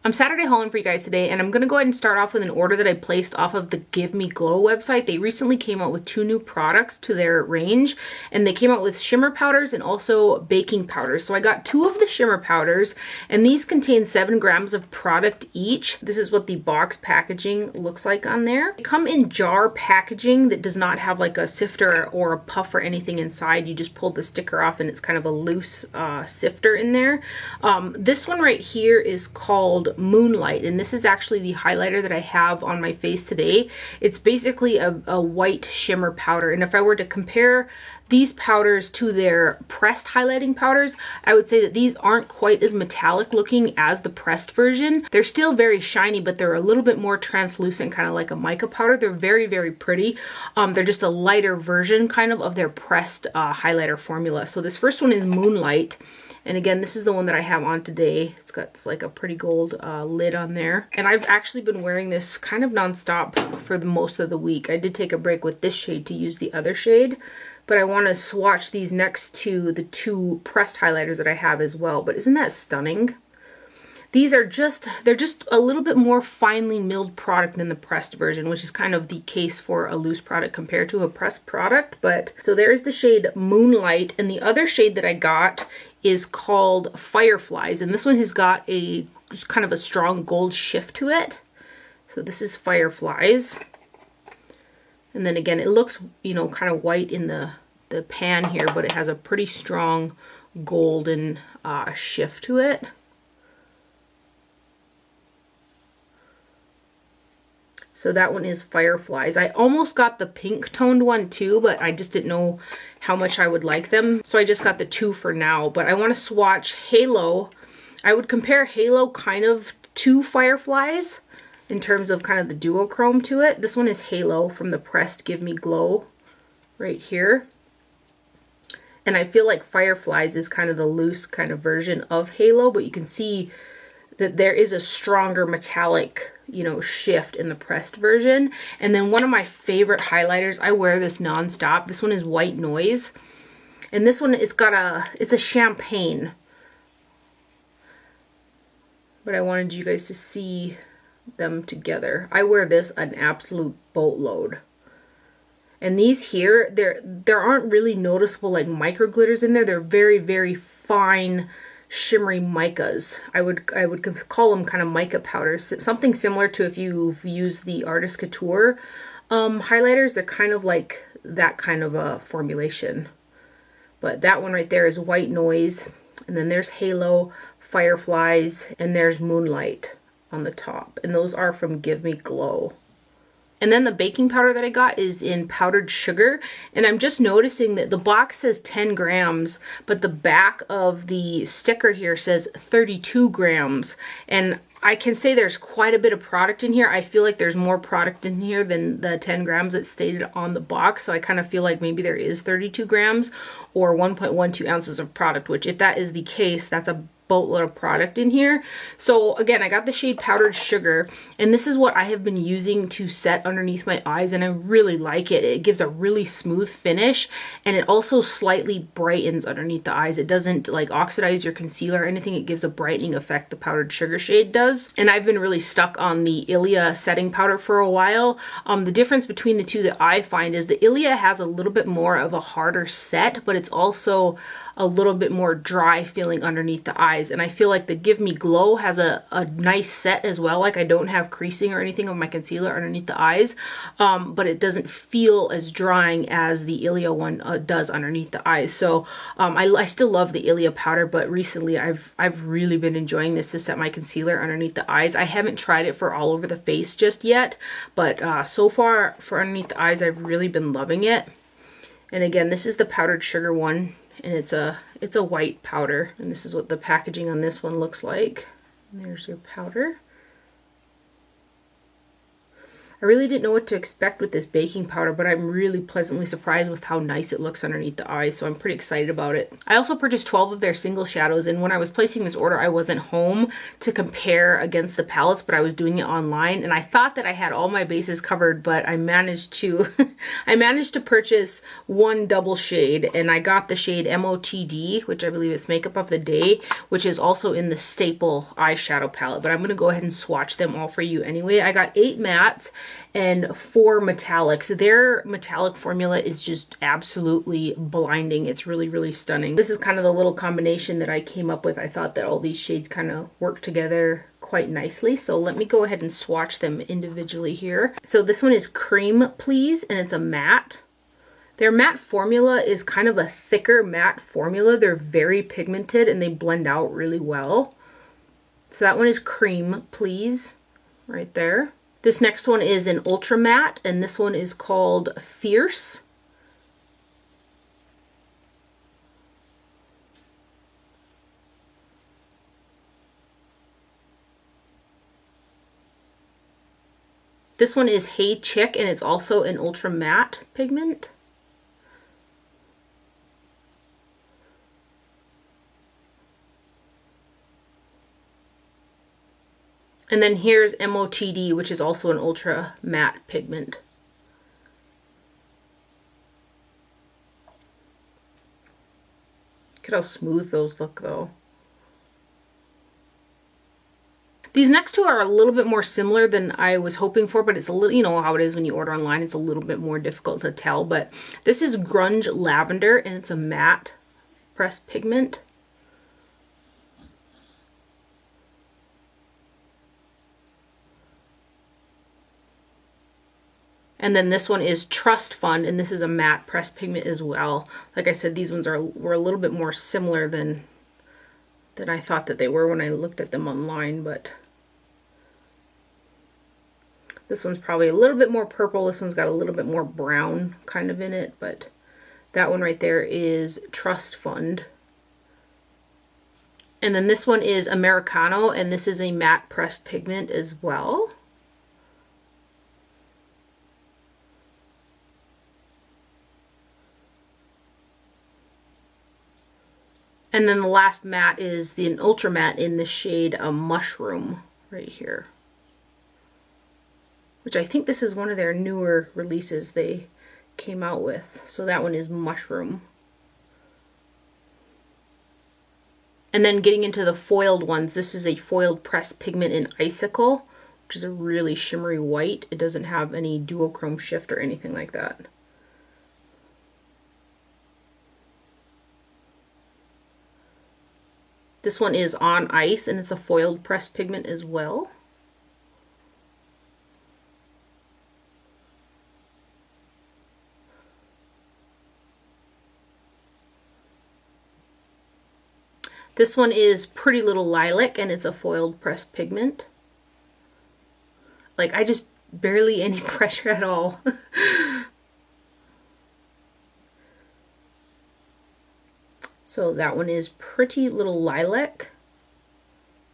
I'm Saturday hauling for you guys today, and I'm going to go ahead and start off with an order that I placed off of the Give Me Glow website. They recently came out with 2 new products to their range, and they came out with shimmer powders and also baking powders. So I got 2 of the shimmer powders, and these contain 7 grams of product each. This is what the box packaging looks like on there. They come in jar packaging that does not have like a sifter or a puff or anything inside. You just pull the sticker off and it's kind of a loose sifter in there. This one right here is called Moonlight, and this is actually the highlighter that I have on my face today. It's basically a white shimmer powder, and if I were to compare these powders to their pressed highlighting powders, I would say that these aren't quite as metallic looking as the pressed version. They're still very shiny, but they're a little bit more translucent, kind of like a mica powder. They're very, very pretty. They're just a lighter version kind of their pressed highlighter formula. So this first one is Moonlight. And again, this is the one that I have on today. It's got like a pretty gold lid on there. And I've actually been wearing this kind of nonstop for the most of the week. I did take a break with this shade to use the other shade, but I want to swatch these next to the 2 pressed highlighters that I have as well. But isn't that stunning? These are they're just a little bit more finely milled product than the pressed version, which is kind of the case for a loose product compared to a pressed product. But so there's the shade Moonlight, and the other shade that I got is called Fireflies, and this one has got a kind of a strong gold shift to it. So this is Fireflies, and then again it looks, you know, kind of white in the pan here, but it has a pretty strong golden shift to it. So that one is Fireflies. I almost got the pink toned one too, but I just didn't know how much I would like them. So I just got the 2 for now, but I want to swatch Halo. I would compare Halo kind of to Fireflies in terms of kind of the duochrome to it. This one is Halo from the pressed Give Me Glow right here. And I feel like Fireflies is kind of the loose kind of version of Halo, but you can see that there is a stronger metallic, you know, shift in the pressed version. And then one of my favorite highlighters, I wear this nonstop. This one is White Noise. And this one, it's a champagne. But I wanted you guys to see them together. I wear this an absolute boatload. And these here, there aren't really noticeable like micro glitters in there. They're very, very fine shimmery micas. I would call them kind of mica powders. Something similar to if you've used the Artist Couture highlighters. They're kind of like that kind of a formulation. But that one right there is White Noise. And then there's Halo, Fireflies, and there's Moonlight on the top. And those are from Give Me Glow. And then the baking powder that I got is in powdered sugar. And I'm just noticing that the box says 10 grams, but the back of the sticker here says 32 grams. And I can say there's quite a bit of product in here. I feel like there's more product in here than the 10 grams that's stated on the box. So I kind of feel like maybe there is 32 grams or 1.12 ounces of product, which if that is the case, that's a boatload of product in here. So again, I got the shade Powdered Sugar, and this is what I have been using to set underneath my eyes, and I really like it. It gives a really smooth finish, and it also slightly brightens underneath the eyes. It doesn't like oxidize your concealer or anything. It gives a brightening effect, the Powdered Sugar shade does. And I've been really stuck on the Ilia setting powder for a while. The difference between the 2 that I find is the Ilia has a little bit more of a harder set, but it's also a little bit more dry feeling underneath the eyes. And I feel like the Give Me Glow has a nice set as well. Like I don't have creasing or anything of my concealer underneath the eyes, but it doesn't feel as drying as the Ilia one does underneath the eyes. So I still love the Ilia powder, but recently I've really been enjoying this to set my concealer underneath the eyes. I haven't tried it for all over the face just yet, but so far for underneath the eyes, I've really been loving it. And again, this is the Powdered Sugar one. And it's a white powder, and this is what the packaging on this one looks like. And there's your powder. I really didn't know what to expect with this baking powder, but I'm really pleasantly surprised with how nice it looks underneath the eyes, so I'm pretty excited about it. I also purchased 12 of their single shadows, and when I was placing this order, I wasn't home to compare against the palettes, but I was doing it online, and I thought that I had all my bases covered, but I managed to I managed to purchase one double shade, and I got the shade MOTD, which I believe is Makeup of the Day, which is also in the staple eyeshadow palette, but I'm going to go ahead and swatch them all for you anyway. I got 8 mattes and 4 metallics. Their metallic formula is just absolutely blinding. It's really, really stunning. This is kind of the little combination that I came up with. I thought that all these shades kind of work together quite nicely. So let me go ahead and swatch them individually here. So this one is Cream Please, and it's a matte. Their matte formula is kind of a thicker matte formula. They're very pigmented and they blend out really well. So that one is Cream Please, right there. This next one is an ultra matte, and this one is called Fierce. This one is Hey Chick, and it's also an ultra matte pigment. And then here's MOTD, which is also an ultra matte pigment. Look at how smooth those look though. These next two are a little bit more similar than I was hoping for, but it's a little, you know how it is when you order online, it's a little bit more difficult to tell. But this is Grunge Lavender, and it's a matte pressed pigment. And then this one is Trust Fund, and this is a matte pressed pigment as well. Like I said, these ones were a little bit more similar than I thought that they were when I looked at them online, but this one's probably a little bit more purple. This one's got a little bit more brown kind of in it, but that one right there is Trust Fund. And then this one is Americano, and this is a matte pressed pigment as well. And then the last matte is an ultra matte in the shade Mushroom right here. Which I think this is one of their newer releases they came out with. So that one is Mushroom. And then getting into the foiled ones, this is a foiled pressed pigment in Icicle, which is a really shimmery white. It doesn't have any duochrome shift or anything like that. This one is On Ice, and it's a foiled pressed pigment as well. This one is Pretty Little Lilac, and it's a foiled pressed pigment. Like, I just barely any pressure at all. So that one is Pretty Little Lilac.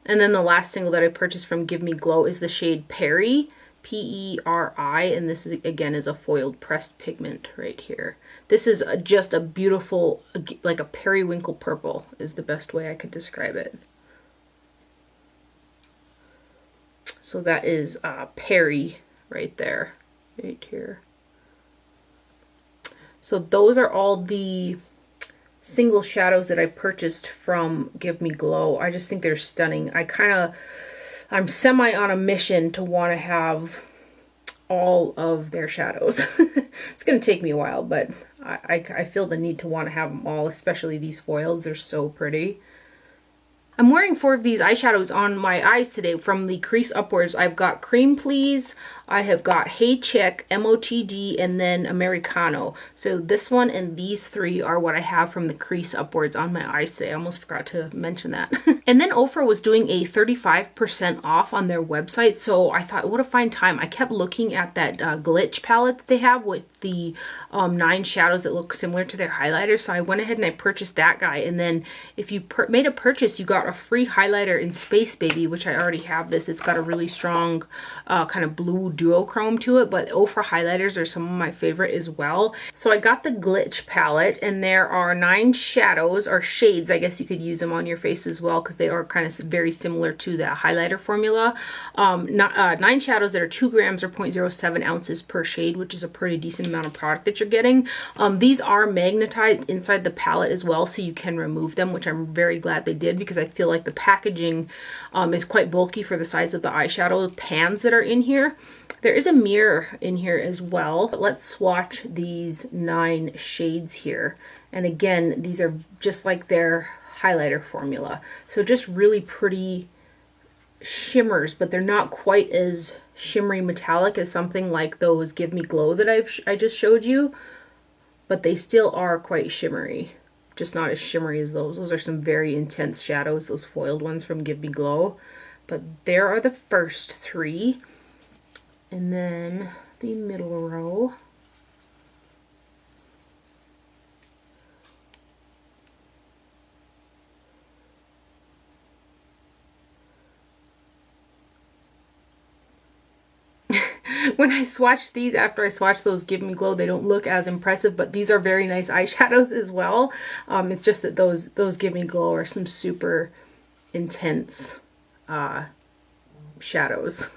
And then the last single that I purchased from Give Me Glow is the shade Peri, P-E-R-I, and this is again is a foiled pressed pigment right here. This is just a beautiful, like a periwinkle purple is the best way I could describe it. So that is Peri right there, right here. So those are all the single shadows that I purchased from Give Me Glow. I just think they're stunning. I'm semi on a mission to want to have all of their shadows. It's going to take me a while, but I feel the need to want to have them all, especially these foils. They're so pretty. I'm wearing 4 of these eyeshadows on my eyes today from the crease upwards. I've got Cream Please, I have got Hey Chick, MOTD, and then Americano. So this one and these 3 are what I have from the crease upwards on my eyes today. I almost forgot to mention that. And then Ofra was doing a 35% off on their website, so I thought, what a fine time. I kept looking at that glitch palette that they have with the 9 shadows that look similar to their highlighter, so I went ahead and I purchased that guy. And then if you made a purchase, you got got a free highlighter in Space Baby, which I already have this. It's got a really strong kind of blue duochrome to it, but Ofra highlighters are some of my favorite as well. So I got the Glitch palette, and there are 9 shadows, or shades, I guess you could use them on your face as well, because they are kind of very similar to the highlighter formula. 9 shadows that are 2 grams or 0.07 ounces per shade, which is a pretty decent amount of product that you're getting. These are magnetized inside the palette as well, so you can remove them, which I'm very glad they did, because I feel like the packaging is quite bulky for the size of the eyeshadow pans that are in here. There is a mirror in here as well. But let's swatch these 9 shades here. And again, these are just like their highlighter formula. So just really pretty shimmers, but they're not quite as shimmery metallic as something like those Give Me Glow that I just showed you. But they still are quite shimmery. Just not as shimmery as those. Those are some very intense shadows, those foiled ones from Give Me Glow. But there are the first 3. And then the middle row. When I swatch these after I swatch those Give Me Glow, they don't look as impressive, but these are very nice eyeshadows as well. It's just that those Give Me Glow are some super intense shadows.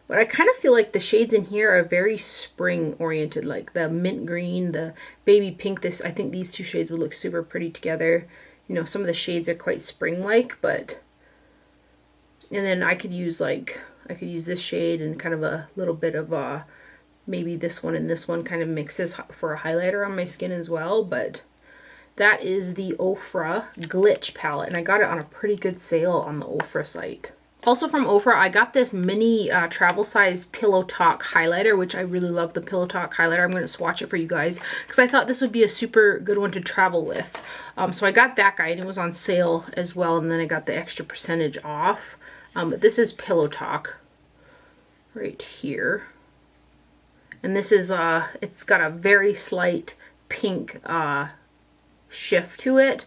But I kind of feel like the shades in here are very spring oriented, like the mint green, the baby pink. I think these 2 shades would look super pretty together. You know, some of the shades are quite spring-like, but... And then I could use this shade and kind of a little bit of maybe this one and this one kind of mixes for a highlighter on my skin as well. But that is the Ofra Glitch palette, and I got it on a pretty good sale on the Ofra site. Also from Ofra, I got this mini travel size Pillow Talk highlighter, which I really love the Pillow Talk highlighter. I'm going to swatch it for you guys because I thought this would be a super good one to travel with. So I got that guy, and it was on sale as well, and then I got the extra percentage off. But this is Pillow Talk right here. And this is, it's got a very slight pink shift to it.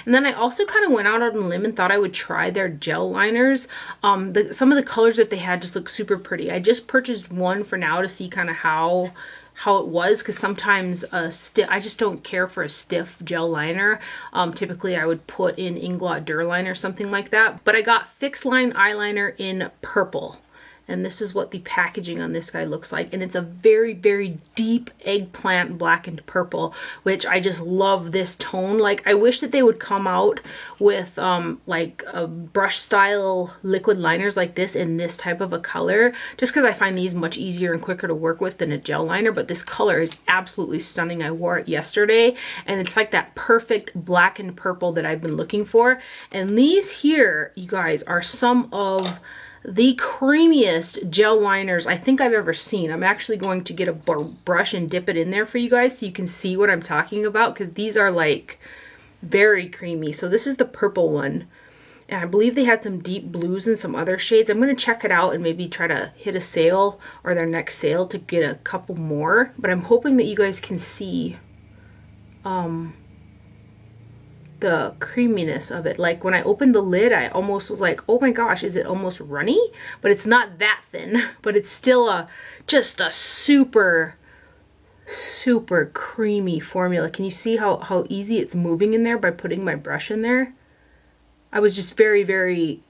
And then I also kind of went out on a limb and thought I would try their gel liners. Some of the colors that they had just look super pretty. I just purchased one for now to see kind of how it was, because sometimes I just don't care for a stiff gel liner. Typically I would put in Inglot Durline or something like that. But I got Fix Line eyeliner in purple. And this is what the packaging on this guy looks like. And it's a very, very deep eggplant blackened purple, which I just love this tone. Like, I wish that they would come out with like a brush style liquid liners like this in this type of a color, just because I find these much easier and quicker to work with than a gel liner. But this color is absolutely stunning. I wore it yesterday, and it's like that perfect black and purple that I've been looking for. And these here, you guys, are some of the creamiest gel liners I think I've ever seen. I'm actually going to get a brush and dip it in there for you guys so you can see what I'm talking about, because these are like very creamy. So this is the purple one, and I believe they had some deep blues and some other shades. I'm going to check it out and maybe try to hit a sale or their next sale to get a couple more, but I'm hoping that you guys can see the creaminess of it. Like, when I opened the lid, I almost was like, oh my gosh, is it almost runny? But it's not that thin, but it's still just a super creamy formula. Can you see how easy it's moving in there by putting my brush in there? I was just very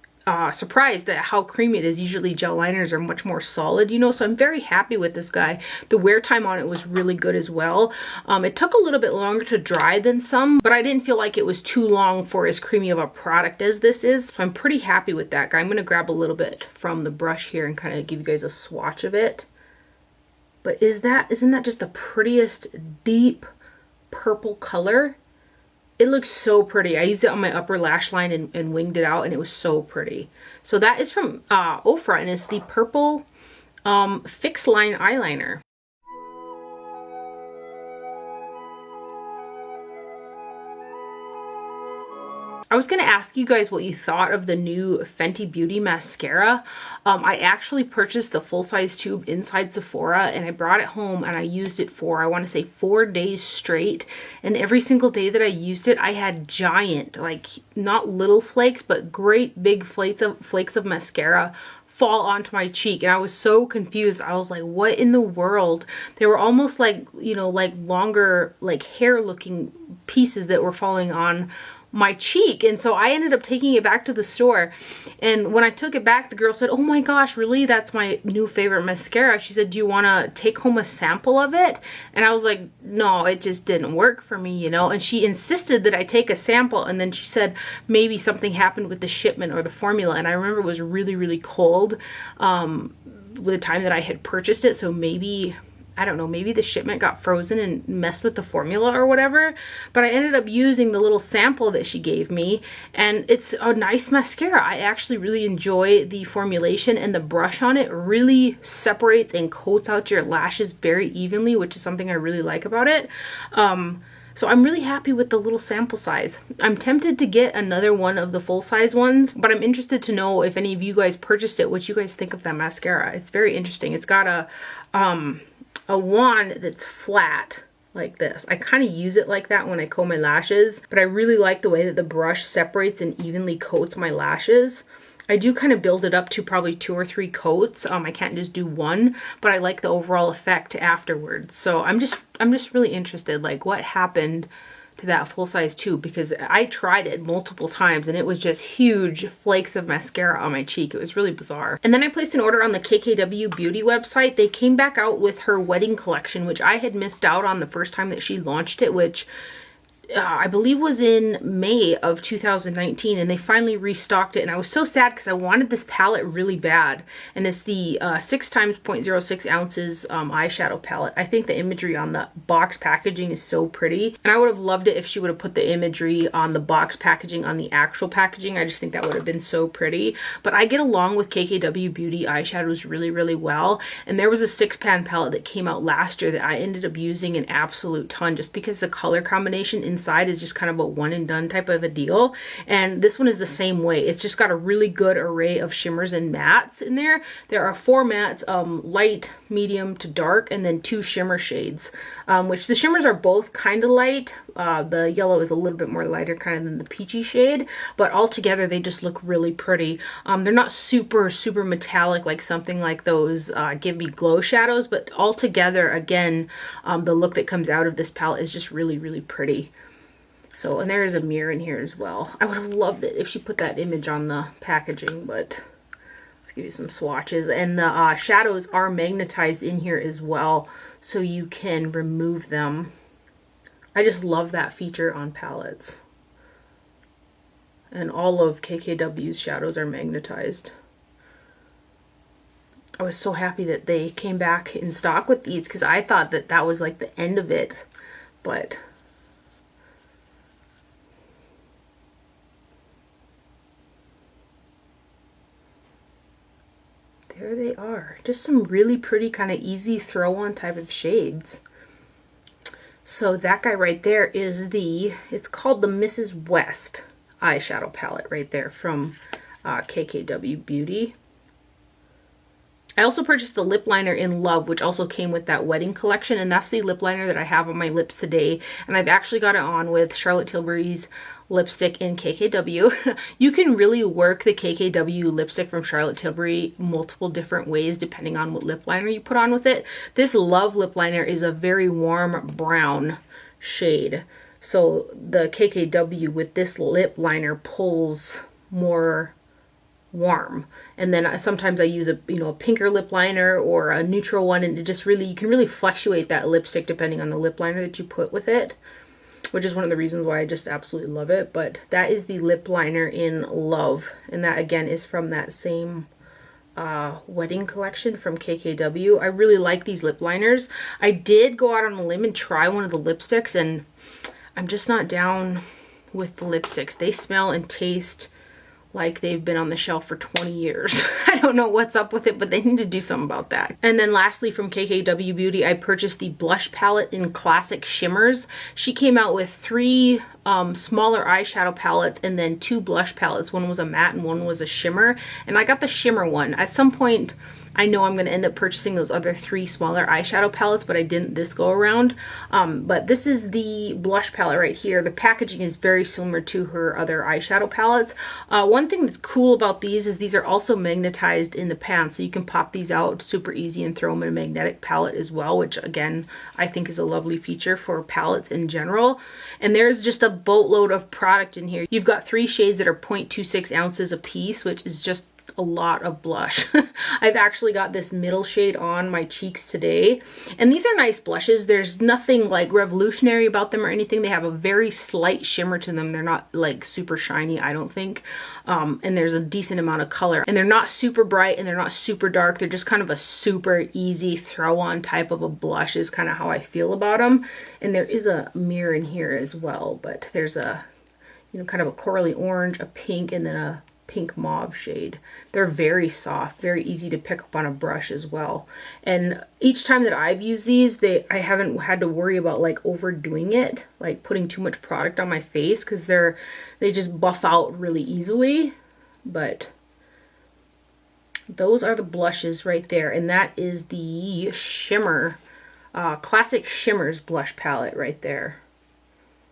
surprised at how creamy it is. Usually gel liners are much more solid, you know, so I'm very happy with this guy. The wear time on it was really good as well. It took a little bit longer to dry than some, but I didn't feel like it was too long for as creamy of a product as this is. So I'm pretty happy with that guy. I'm going to grab a little bit from the brush here and kind of give you guys a swatch of it. But isn't that just the prettiest deep purple color? It looks so pretty. I used it on my upper lash line and winged it out, and it was so pretty. So that is from Ofra, and it's the purple Fix Line eyeliner. I was going to ask you guys what you thought of the new Fenty Beauty mascara. I actually purchased the full-size tube inside Sephora, and I brought it home and I used it for, I want to say, 4 days straight. And every single day that I used it, I had giant, like not little flakes, but great big flakes of mascara fall onto my cheek, and I was so confused. I was like, what in the world? They were almost like, you know, like longer, like hair looking pieces that were falling on my cheek. And so I ended up taking it back to the store, and when I took it back, the girl said, oh my gosh, really? That's my new favorite mascara. She said, do you want to take home a sample of it? And I was like, no, it just didn't work for me, you know. And she insisted that I take a sample, and then she said maybe something happened with the shipment or the formula. And I remember it was really, really cold with the time that I had purchased it, so maybe, I don't know, maybe the shipment got frozen and messed with the formula or whatever. But I ended up using the little sample that she gave me, and it's a nice mascara. I actually really enjoy the formulation, and the brush on it really separates and coats out your lashes very evenly, which is something I really like about it. So I'm really happy with the little sample size. I'm tempted to get another one of the full-size ones, but I'm interested to know if any of you guys purchased it, what you guys think of that mascara. It's very interesting. It's got a wand that's flat like this. I kind of use it like that when I comb my lashes, but I really like the way that the brush separates and evenly coats my lashes. I do kind of build it up to probably 2 or 3 coats. I can't just do one, but I like the overall effect afterwards. So I'm just really interested, like what happened to that full-size tube, because I tried it multiple times and it was just huge flakes of mascara on my cheek. It was really bizarre. And then I placed an order on the KKW Beauty website. They came back out with her wedding collection, which I had missed out on the first time that she launched it, which I believe was in May of 2019, and they finally restocked it, and I was so sad because I wanted this palette really bad. And it's the 6 times 0.06 ounces eyeshadow palette. I think the imagery on the box packaging is so pretty, and I would have loved it if she would have put the imagery on the box packaging on the actual packaging. I just think that would have been so pretty. But I get along with KKW Beauty eyeshadows really, really well, and there was a 6-pan palette that came out last year that I ended up using an absolute ton just because the color combination inside is just kind of a one and done type of a deal, and this one is the same way. It's just got a really good array of shimmers and mattes in there. There are 4 mattes, light, medium to dark, and then 2 shimmer shades, which the shimmers are both kind of light. The yellow is a little bit more lighter kind of than the peachy shade, but all together they just look really pretty. They're not super metallic like something like those Give Me Glow shadows, but all together, again, the look that comes out of this palette is just really pretty. So, and there is a mirror in here as well. I would have loved it if she put that image on the packaging, but let's give you some swatches. And the shadows are magnetized in here as well, so you can remove them. I just love that feature on palettes. And all of KKW's shadows are magnetized. I was so happy that they came back in stock with these, because I thought that that was like the end of it, but there they are. Just some really pretty kind of easy throw on type of shades. So that guy right there is it's called the Mrs. West eyeshadow palette right there from KKW Beauty. I also purchased the lip liner in Love, which also came with that wedding collection, and that's the lip liner that I have on my lips today. And I've actually got it on with Charlotte Tilbury's lipstick in KKW. You can really work the KKW lipstick from Charlotte Tilbury multiple different ways depending on what lip liner you put on with it. This Love lip liner is a very warm brown shade, so the KKW with this lip liner pulls more warm. And then sometimes I use a pinker lip liner or a neutral one, and it just really, you can really fluctuate that lipstick depending on the lip liner that you put with it, which is one of the reasons why I just absolutely love it. But that is the lip liner in Love, and that again is from that same wedding collection from KKW. I really like these lip liners. I did go out on a limb and try one of the lipsticks, and I'm just not down with the lipsticks. They smell and taste like they've been on the shelf for 20 years. I don't know what's up with it, but they need to do something about that. And then lastly from KKW Beauty, I purchased the blush palette in Classic Shimmers. She came out with 3 smaller eyeshadow palettes and then 2 blush palettes. One was a matte and one was a shimmer. And I got the shimmer one. At some point, I know I'm going to end up purchasing those other 3 smaller eyeshadow palettes, but I didn't this go around. But this is the blush palette right here. The packaging is very similar to her other eyeshadow palettes. One thing that's cool about these is these are also magnetized in the pan, so you can pop these out super easy and throw them in a magnetic palette as well, which again, I think is a lovely feature for palettes in general. And there's just a boatload of product in here. You've got 3 shades that are 0.26 ounces a piece, which is just a lot of blush. I've actually got this middle shade on my cheeks today, and these are nice blushes. There's nothing like revolutionary about them or anything. They have a very slight shimmer to them. They're not like super shiny, I don't think. And there's a decent amount of color, and they're not super bright and they're not super dark. They're just kind of a super easy throw on type of a blush is kind of how I feel about them. And there is a mirror in here as well, but there's a, you know, kind of a corally orange, a pink, and then a pink mauve shade. They're very soft, very easy to pick up on a brush as well. And each time that I've used these, I haven't had to worry about like overdoing it, like putting too much product on my face, because they just buff out really easily. But those are the blushes right there, and that is the Shimmer Classic Shimmers blush palette right there.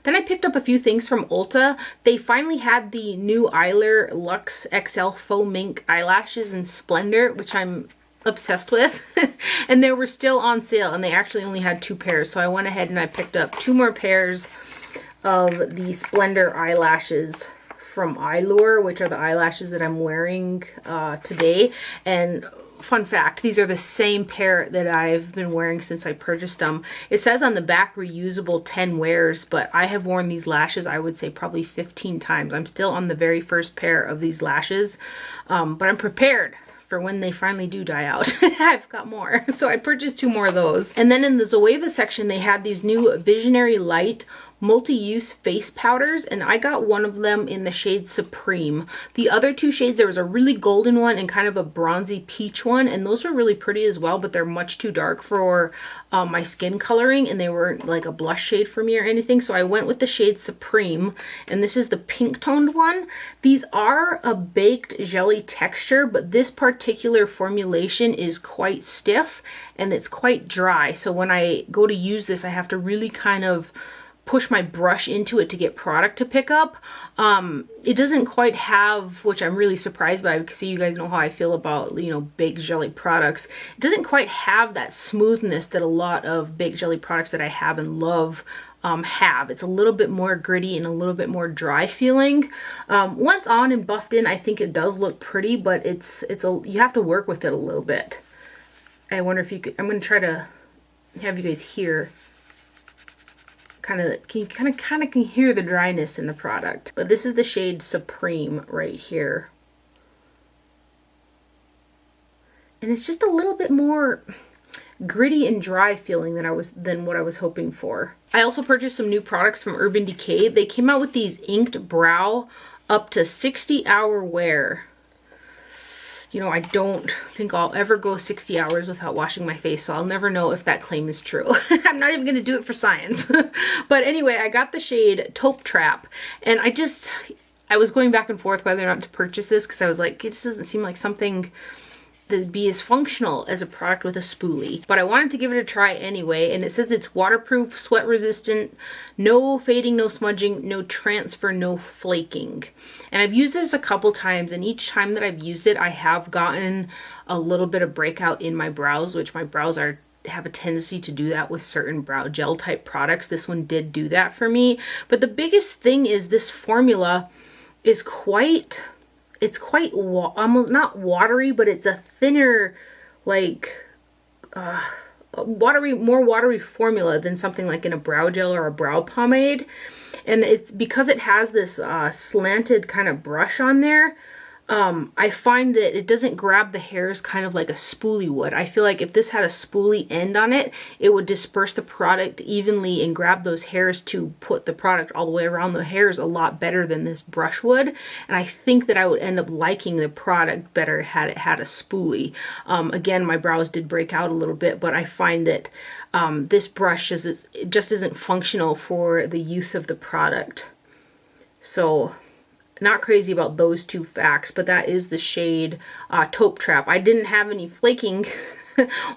Then I picked up a few things from Ulta. They finally had the new Eyeliner Luxe XL Faux Mink eyelashes in Splendor, which I'm obsessed with. And they were still on sale, and they actually only had 2 pairs. So I went ahead and I picked up 2 more pairs of the Splendor eyelashes from Eyelure, which are the eyelashes that I'm wearing today. And fun fact, these are the same pair that I've been wearing since I purchased them. It says on the back reusable 10 wears, but I have worn these lashes, I would say probably 15 times. I'm still on the very first pair of these lashes, but I'm prepared for when they finally do die out. I've got more. So I purchased 2 more of those. And then in the Zoeva section, they had these new Visionary Light multi-use face powders, and I got one of them in the shade Supreme. The other 2 shades, there was a really golden one and kind of a bronzy peach one, and those were really pretty as well, but they're much too dark for my skin coloring, and they weren't like a blush shade for me or anything, so I went with the shade Supreme, and this is the pink toned one. These are a baked jelly texture, but this particular formulation is quite stiff and it's quite dry, so when I go to use this, I have to really kind of push my brush into it to get product to pick up. It doesn't quite have, which I'm really surprised by, because you guys know how I feel about, you know, baked jelly products. It doesn't quite have that smoothness that a lot of baked jelly products that I have and love have. It's a little bit more gritty and a little bit more dry feeling. Once on and buffed in, I think it does look pretty, but you have to work with it a little bit. I wonder if you could, I'm going to try to have you guys hear. You kind of can hear the dryness in the product. But this is the shade Supreme right here. And it's just a little bit more gritty and dry feeling than what I was hoping for. I also purchased some new products from Urban Decay. They came out with these inked brow up to 60-hour wear. You know, I don't think I'll ever go 60 hours without washing my face, so I'll never know if that claim is true. I'm not even going to do it for science. But anyway, I got the shade Taupe Trap, and I was going back and forth whether or not to purchase this, because I was like, it just doesn't seem like something that'd be as functional as a product with a spoolie. But I wanted to give it a try anyway, and it says it's waterproof, sweat resistant, no fading, no smudging, no transfer, no flaking. And I've used this a couple times, and each time that I've used it, I have gotten a little bit of breakout in my brows, which my brows have a tendency to do that with certain brow gel type products. This one did do that for me. But the biggest thing is this formula is almost not watery, but it's a thinner, like more watery formula than something like in a brow gel or a brow pomade. And it's because it has this slanted kind of brush on there. I find that it doesn't grab the hairs kind of like a spoolie would. I feel like if this had a spoolie end on it, it would disperse the product evenly and grab those hairs to put the product all the way around the hairs a lot better than this brush would. And I think that I would end up liking the product better had it had a spoolie. Again, my brows did break out a little bit, but I find that this brush just isn't functional for the use of the product. So not crazy about those two facts, but that is the shade Taupe Trap. I didn't have any flaking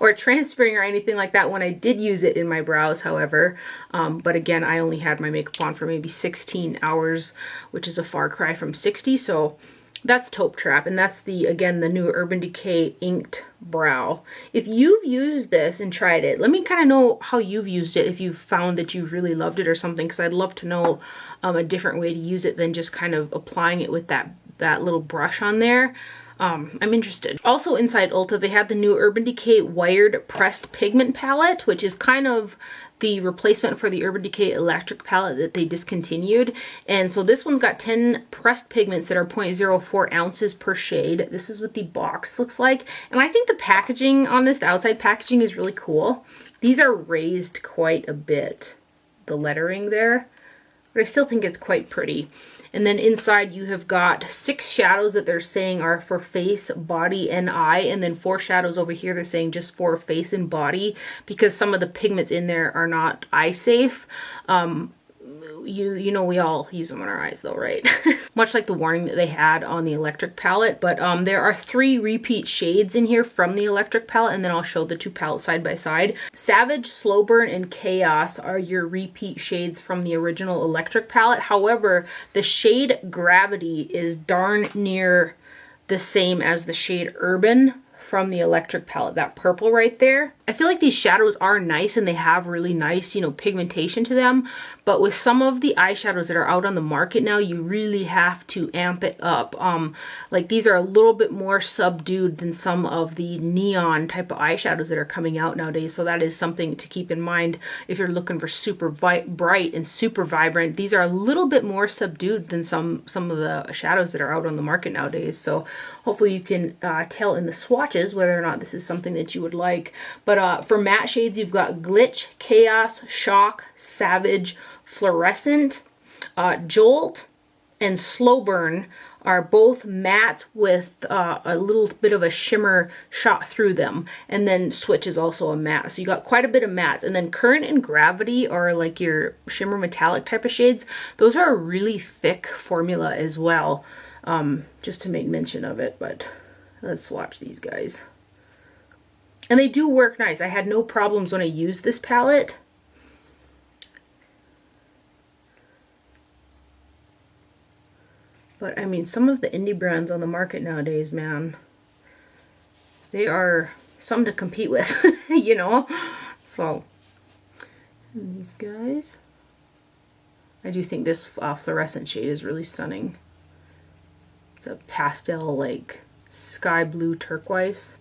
or transferring or anything like that when I did use it in my brows, however. But again, I only had my makeup on for maybe 16 hours, which is a far cry from 60. So that's Taupe Trap, and that's again, the new Urban Decay Inked Brow. If you've used this and tried it, let me kind of know how you've used it, if you've found that you really loved it or something, because I'd love to know a different way to use it than just kind of applying it with that little brush on there. I'm interested. Also inside Ulta, they had the new Urban Decay Wired Pressed Pigment Palette, which is kind of the replacement for the Urban Decay Electric palette that they discontinued. And so this one's got 10 pressed pigments that are 0.04 ounces per shade. This is what the box looks like. And I think the packaging on this, the outside packaging, is really cool. These are raised quite a bit, the lettering there, but I still think it's quite pretty. And then inside you have got 6 shadows that they're saying are for face, body, and eye. And then 4 shadows over here they're saying just for face and body, because some of the pigments in there are not eye safe. You know we all use them on our eyes though, right? Much like the warning that they had on the electric palette. But there are 3 repeat shades in here from the electric palette, and then I'll show the 2 palettes side by side. Savage, Slow Burn, and Chaos are your repeat shades from the original electric palette. However, the shade Gravity is darn near the same as the shade Urban from the electric palette, that purple right there. I feel like these shadows are nice and they have really nice, you know, pigmentation to them, but with some of the eyeshadows that are out on the market now, you really have to amp it up. Like these are a little bit more subdued than some of the neon type of eyeshadows that are coming out nowadays, so that is something to keep in mind if you're looking for super bright and super vibrant. These are a little bit more subdued than some of the shadows that are out on the market nowadays, so hopefully you can tell in the swatches whether or not this is something that you would like. But for matte shades, you've got Glitch, Chaos, Shock, Savage, Fluorescent, Jolt, and Slow Burn are both mattes with a little bit of a shimmer shot through them. And then Switch is also a matte. So you got quite a bit of mattes. And then Current and Gravity are like your shimmer metallic type of shades. Those are a really thick formula as well, just to make mention of it. But let's swatch these guys. And they do work nice. I had no problems when I used this palette. But I mean, some of the indie brands on the market nowadays, man, they are something to compete with, you know? So, and these guys. I do think this fluorescent shade is really stunning. It's a pastel, like, sky blue turquoise.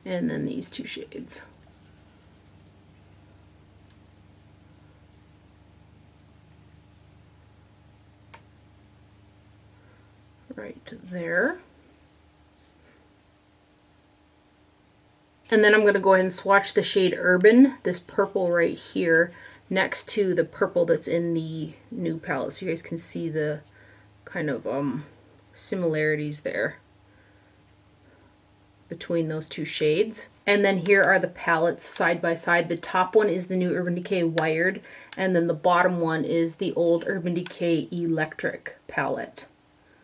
And then these 2 shades. Right there. And then I'm going to go ahead and swatch the shade Urban, this purple right here, next to the purple that's in the new palette, so you guys can see the kind of similarities there between those 2 shades. And then here are the palettes side by side. The top one is the new Urban Decay Wired, and then the bottom one is the old Urban Decay Electric palette.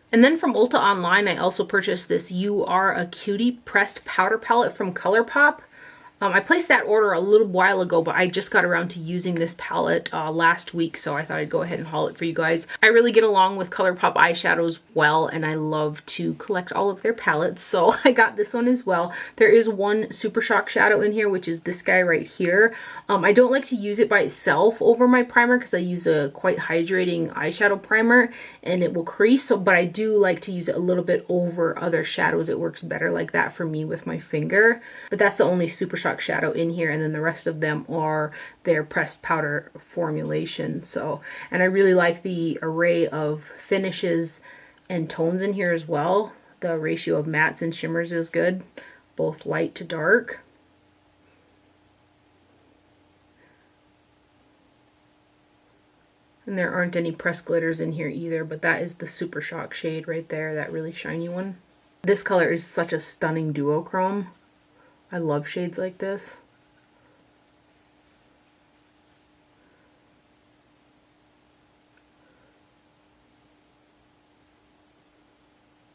And then from Ulta Online, I also purchased this You Are a Cutie pressed powder palette from Colourpop. I placed that order a little while ago, but I just got around to using this palette last week, so I thought I'd go ahead and haul it for you guys. I really get along with Colourpop eyeshadows well, and I love to collect all of their palettes, so I got this one as well. There is one Super Shock shadow in here, which is this guy right here. I don't like to use it by itself over my primer because I use a quite hydrating eyeshadow primer, and it will crease, so, but I do like to use it a little bit over other shadows. It works better like that for me with my finger, but that's the only Super Shock shadow in here, and then the rest of them are their pressed powder formulation. So, and I really like the array of finishes and tones in here as well. The ratio of mattes and shimmers is good, both light to dark. And there aren't any pressed glitters in here either, but that is the Super Shock shade right there, that really shiny one. This color is such a stunning duochrome. I love shades like this.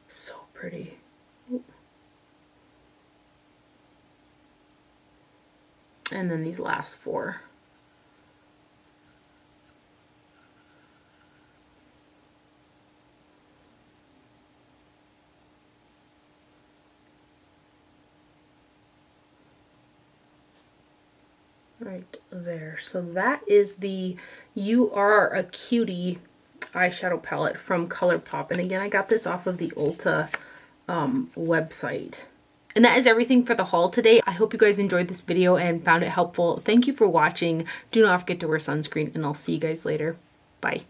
So pretty. And then these last four. Right there. So that is the You Are a Cutie eyeshadow palette from Colourpop. And again, I got this off of the Ulta website. And that is everything for the haul today. I hope you guys enjoyed this video and found it helpful. Thank you for watching. Do not forget to wear sunscreen, and I'll see you guys later. Bye.